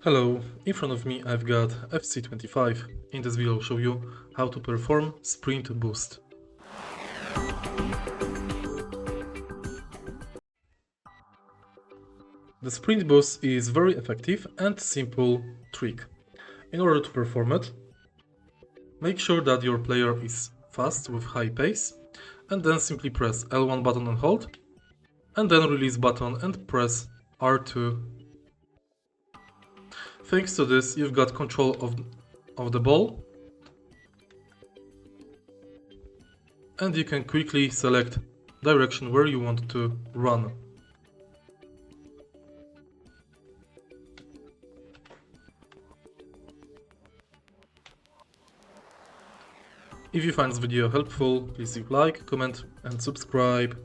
Hello, in front of me I've got FC25. In this video I'll show you how to perform sprint boost. The sprint boost is very effective and simple trick. In order to perform it, make sure that your player is fast with high pace and then simply press L1 button and hold, and then release button and press R2. Thanks to this, you've got control of the ball, and you can quickly select direction where you want to run. If you find this video helpful, please leave a like, comment and subscribe.